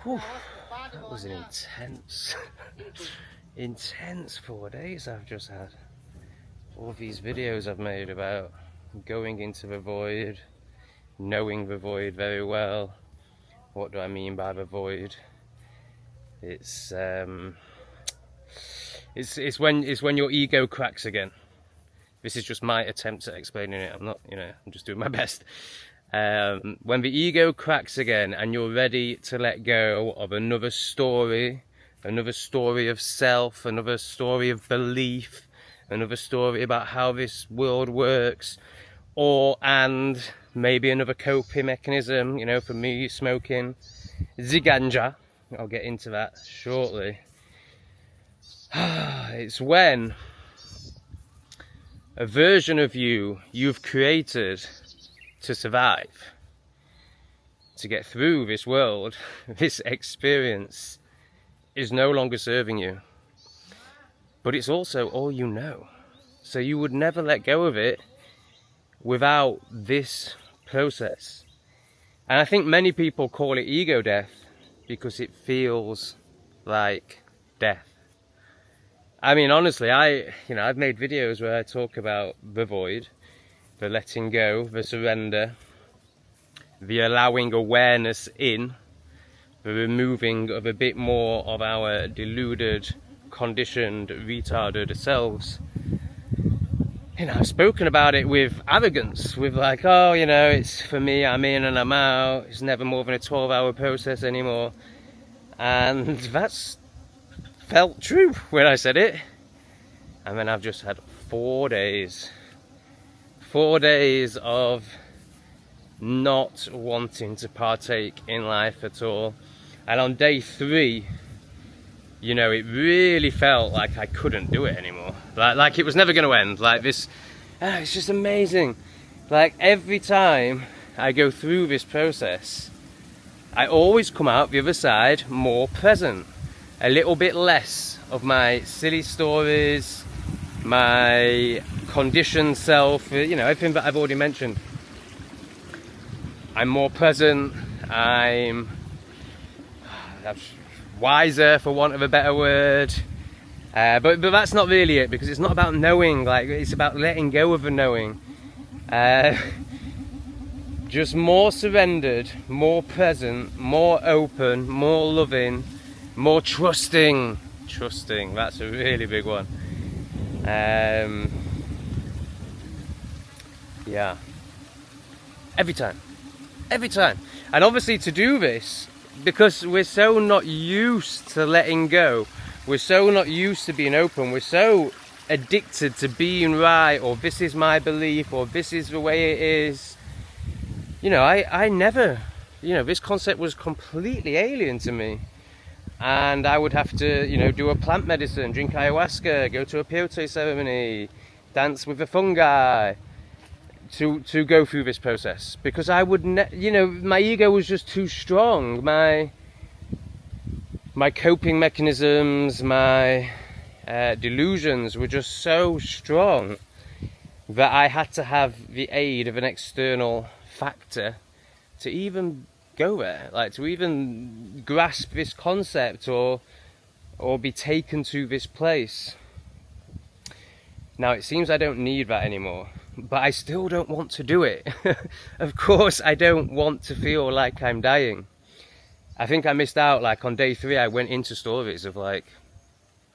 Whew, that was an intense 4 days I've just had. All these videos I've made about going into the void, knowing the void very well. What do I mean by the void? It's when your ego cracks again. This is just my attempt at explaining it. I'm not, I'm just doing my best. When the ego cracks again and you're ready to let go of another story of self, another story of belief, another story about how this world works, and maybe another coping mechanism, for me, smoking, ziganja. I'll get into that shortly. It's when a version of you've created to survive, to get through this world, this experience, is no longer serving you. But it's also all you know. So you would never let go of it without this process. And I think many people call it ego death because it feels like death. I mean, honestly, I've made videos where I talk about the void, the letting go, the surrender, the allowing awareness in, the removing of a bit more of our deluded, conditioned, retarded selves. I've spoken about it with arrogance, with like, oh, it's for me, I'm in and I'm out, it's never more than a 12-hour process anymore. And that's felt true when I said it. And then I've just had 4 days of not wanting to partake in life at all. And on day 3, it really felt like I couldn't do it anymore. Like it was never going to end. Like this, it's just amazing. Like every time I go through this process, I always come out the other side more present. A little bit less of my silly stories, my conditioned self, everything that I've already mentioned. I'm more present, I'm wiser, for want of a better word. But that's not really it, because it's not about knowing, it's about letting go of the knowing. Just more surrendered, more present, more open, more loving, more trusting. Trusting, that's a really big one. Yeah. Every time. And obviously to do this, because we're so not used to letting go, we're so not used to being open, we're so addicted to being right, or this is my belief, or this is the way it is. I never, this concept was completely alien to me. And I would have to, do a plant medicine, drink ayahuasca, go to a peyote ceremony, dance with the fungi to go through this process. Because I would, my ego was just too strong. My coping mechanisms, my delusions were just so strong that I had to have the aid of an external factor to even go there, to even grasp this concept or be taken to this place. Now it seems I don't need that anymore, but I still don't want to do it. Of course I don't want to feel like I'm dying. I think I missed out, on day 3 I went into stories of I'm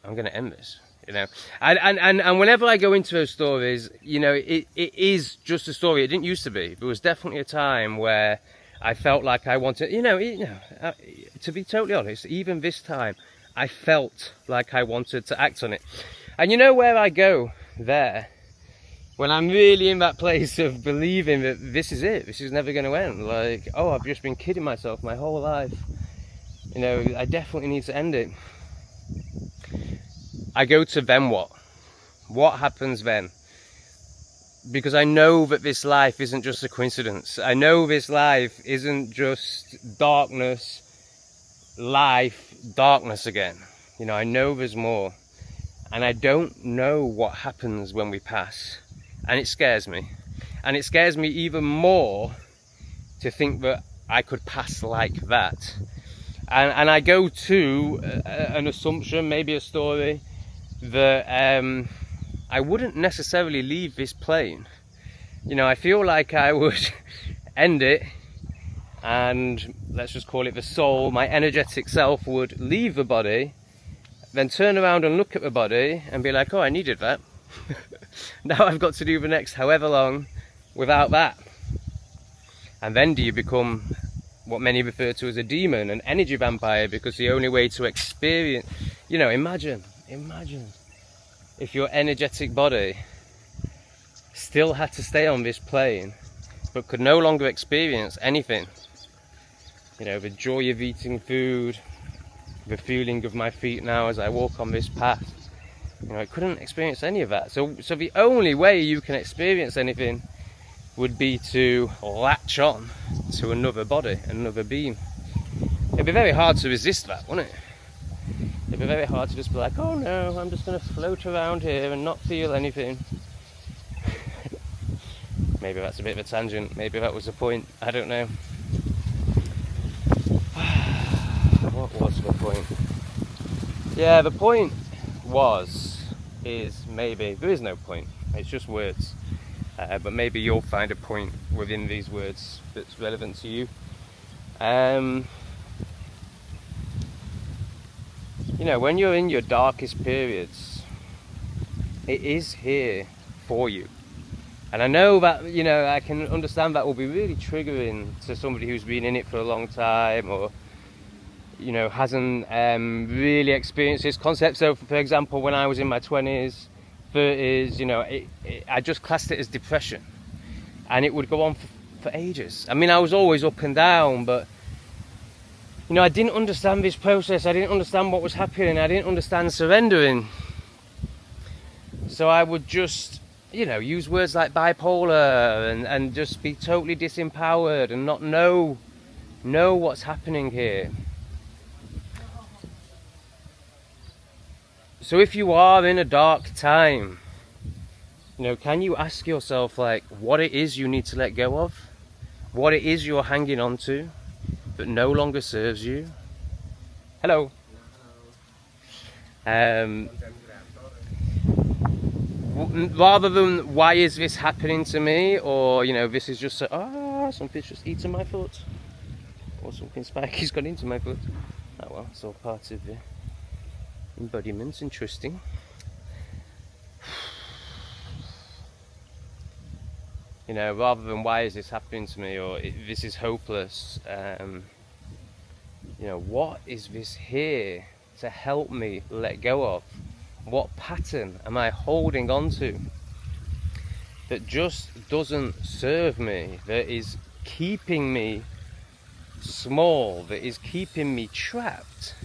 gonna end this, and whenever I go into those stories, it is just a story. It didn't used to be. There was definitely a time where I felt like I wanted, to be totally honest, even this time, I felt like I wanted to act on it. And where I go there, when I'm really in that place of believing that this is it, this is never going to end, I've just been kidding myself my whole life, I definitely need to end it. I go to then what? What happens then? Because I know that this life isn't just a coincidence. I know this life isn't just darkness, darkness again. I know there's more. And I don't know what happens when we pass. And it scares me. And it scares me even more to think that I could pass like that. And I go to an assumption, maybe a story, that I wouldn't necessarily leave this plane. You know, I feel like I would end it, and let's just call it the soul, my energetic self would leave the body, then turn around and look at the body and be like, oh, I needed that. Now I've got to do the next however long without that. And then do you become what many refer to as a demon, an energy vampire, because the only way to experience, you know, imagine if your energetic body still had to stay on this plane, but could no longer experience anything. You know, the joy of eating food, the feeling of my feet now as I walk on this path. You know, I couldn't experience any of that. So the only way you can experience anything would be to latch on to another body, another being. It'd be very hard to resist that, wouldn't it? It'd be very hard to just be like, oh no, I'm just going to float around here and not feel anything. Maybe that's a bit of a tangent, maybe that was the point, I don't know. What was the point? Yeah, the point is maybe, there is no point, it's just words. But maybe you'll find a point within these words that's relevant to you. You know, when you're in your darkest periods, it is here for you. And I know that, you know, I can understand that will be really triggering to somebody who's been in it for a long time, or, you know, hasn't really experienced this concept. So, for example, when I was in my 20s, 30s, you know, I just classed it as depression, and it would go on for ages. I mean, I was always up and down, but, you know, I didn't understand this process. I didn't understand what was happening. I didn't understand surrendering. So I would just, you know, use words like bipolar and just be totally disempowered and not know what's happening here. So if you are in a dark time, you know, can you ask yourself, like, what it is you need to let go of? What it is you're hanging on to that no longer serves you? Hello. Rather than, why is this happening to me? Or, you know, this is just, something's just eaten my foot. Or something spiky's gone into my foot. Oh well, it's all part of the embodiments. Interesting. You know, rather than why is this happening to me, or this is hopeless, you know, what is this here to help me let go of? What pattern am I holding on to that just doesn't serve me, that is keeping me small, that is keeping me trapped?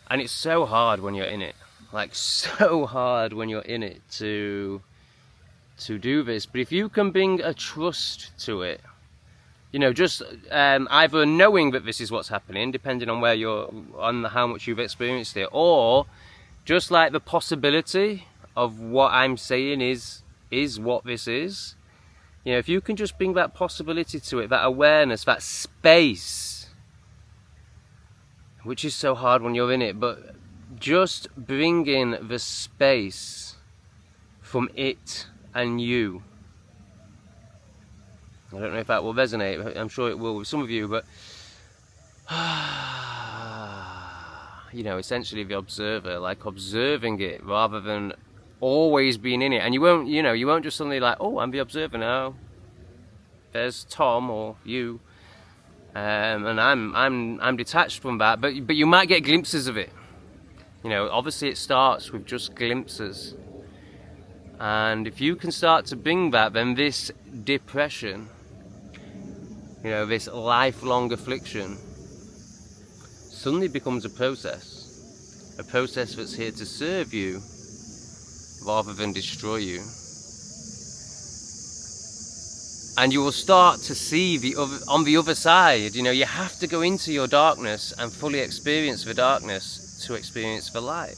And it's so hard when you're in it, like so hard when you're in it to do this. But if you can bring a trust to it, you know, just either knowing that this is what's happening, depending on where you're, on how much you've experienced it, or just like the possibility of what I'm saying is what this is. You know, if you can just bring that possibility to it, that awareness, that space, which is so hard when you're in it, but just bringing the space from it and you. I don't know if that will resonate, I'm sure it will with some of you, but you know, essentially the observer, like observing it rather than always being in it. And you won't, you know, you won't just suddenly like, oh, I'm the observer now, there's Tom or you, and I'm detached from that, but you might get glimpses of it. You know, obviously it starts with just glimpses, and if you can start to bring that, then this depression, you know, this lifelong affliction suddenly becomes a process that's here to serve you rather than destroy you. And you will start to see on the other side, you know, you have to go into your darkness and fully experience the darkness to experience the light.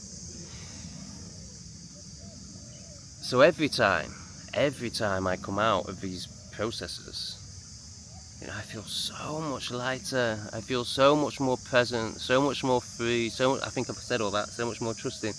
So every time I come out of these processes, you know, I feel so much lighter. I feel so much more present, so much more free, I think I've said all that, so much more trusting.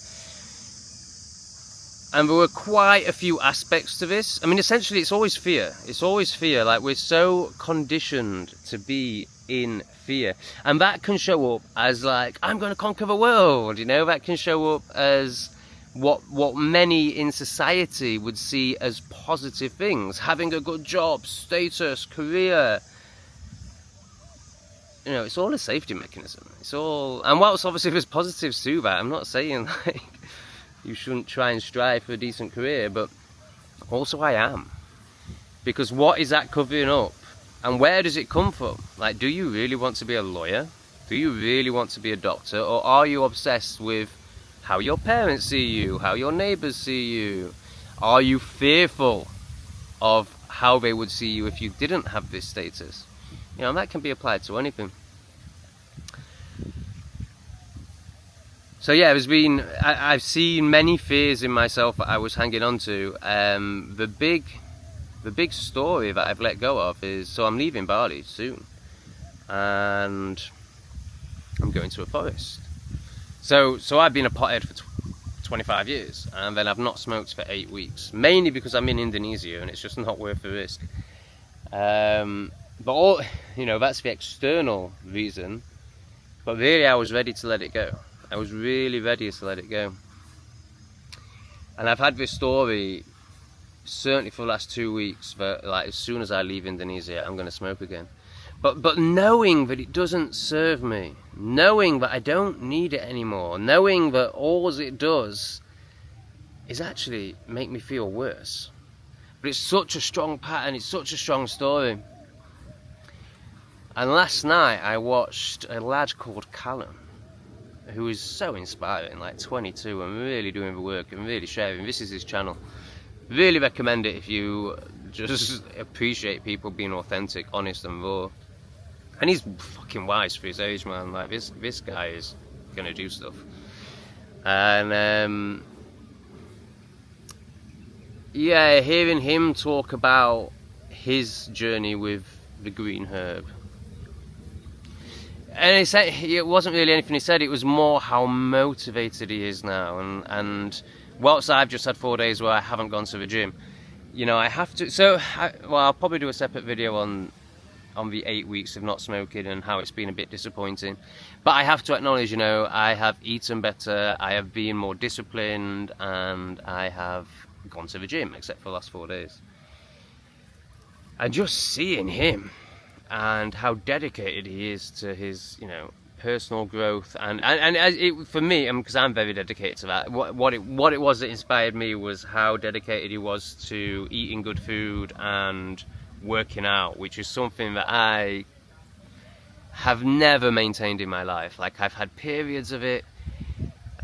And there were quite a few aspects to this. I mean, essentially, it's always fear. It's always fear. Like, we're so conditioned to be in fear. And that can show up as, like, I'm going to conquer the world, you know? That can show up as what many in society would see as positive things. Having a good job, status, career. You know, it's all a safety mechanism. It's all... And whilst obviously there's positives to that, I'm not saying, like... you shouldn't try and strive for a decent career, but also I am. Because what is that covering up? And where does it come from? Like, do you really want to be a lawyer? Do you really want to be a doctor? Or are you obsessed with how your parents see you, how your neighbours see you? Are you fearful of how they would see you if you didn't have this status? You know, and that can be applied to anything. So yeah, I've seen many fears in myself that I was hanging on to. The big story that I've let go of is, so I'm leaving Bali soon, and I'm going to a forest. So I've been a pothead for 25 years, and then I've not smoked for 8 weeks, mainly because I'm in Indonesia and it's just not worth the risk. But all, you know, that's the external reason. But really, I was ready to let it go. I was really ready to let it go. And I've had this story certainly for the last 2 weeks, that like as soon as I leave Indonesia, I'm going to smoke again. But knowing that it doesn't serve me, knowing that I don't need it anymore, knowing that all it does is actually make me feel worse. But it's such a strong pattern, it's such a strong story. And last night I watched a lad called Callum, who is so inspiring, like 22 and really doing the work and really sharing. This is his channel. Really recommend it if you just appreciate people being authentic, honest and raw. And he's fucking wise for his age, man. Like, this guy is gonna do stuff. And yeah, hearing him talk about his journey with the green herb. And he said, it wasn't really anything he said, it was more how motivated he is now. And whilst I've just had 4 days where I haven't gone to the gym, you know, I have to, I'll probably do a separate video on the 8 weeks of not smoking and how it's been a bit disappointing. But I have to acknowledge, you know, I have eaten better, I have been more disciplined, and I have gone to the gym, except for the last 4 days. And just seeing him, and how dedicated he is to his, you know, personal growth, and it, for me, because I'm very dedicated to that. What it was that inspired me was how dedicated he was to eating good food and working out, which is something that I have never maintained in my life. Like, I've had periods of it,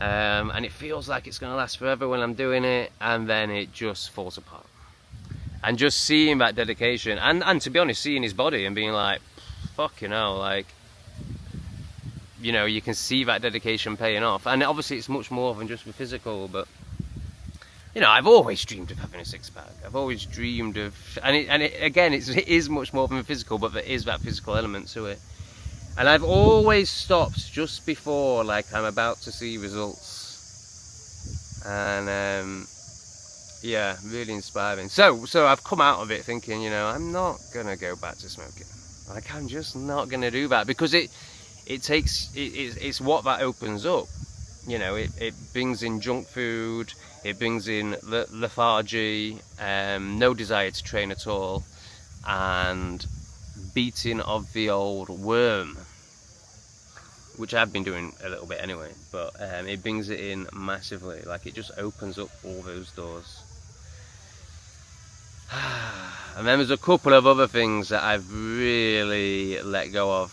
and it feels like it's going to last forever when I'm doing it, and then it just falls apart. And just seeing that dedication, and to be honest, seeing his body and being like, fucking hell, like, you know, you can see that dedication paying off. And obviously it's much more than just the physical, but, you know, I've always dreamed of having a six-pack. I've always dreamed of, again, it is much more than the physical, but there is that physical element to it. And I've always stopped just before, like, I'm about to see results. And, yeah, really inspiring. So I've come out of it thinking, you know, I'm not gonna go back to smoking. Like, I'm just not gonna do that, because it's what that opens up. You know, it brings in junk food, it brings in lethargy, no desire to train at all, and beating of the old worm, which I've been doing a little bit anyway, but it brings it in massively. Like, it just opens up all those doors. And then there's a couple of other things that I've really let go of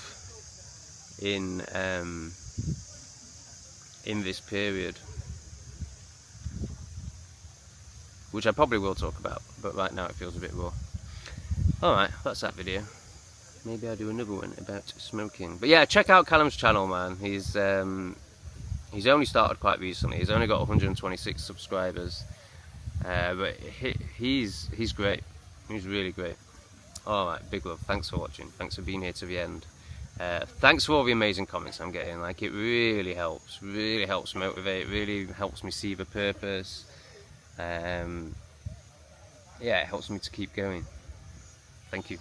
in this period, which I probably will talk about, but right now it feels a bit raw. Alright, that's that video. Maybe I'll do another one about smoking. But yeah, check out Callum's channel, man. He's only started quite recently. He's only got 126 subscribers. But he's great. He's really great. Alright, big love. Thanks for watching. Thanks for being here to the end. Thanks for all the amazing comments I'm getting. Like, it really helps motivate, really helps me see the purpose. Yeah, it helps me to keep going. Thank you.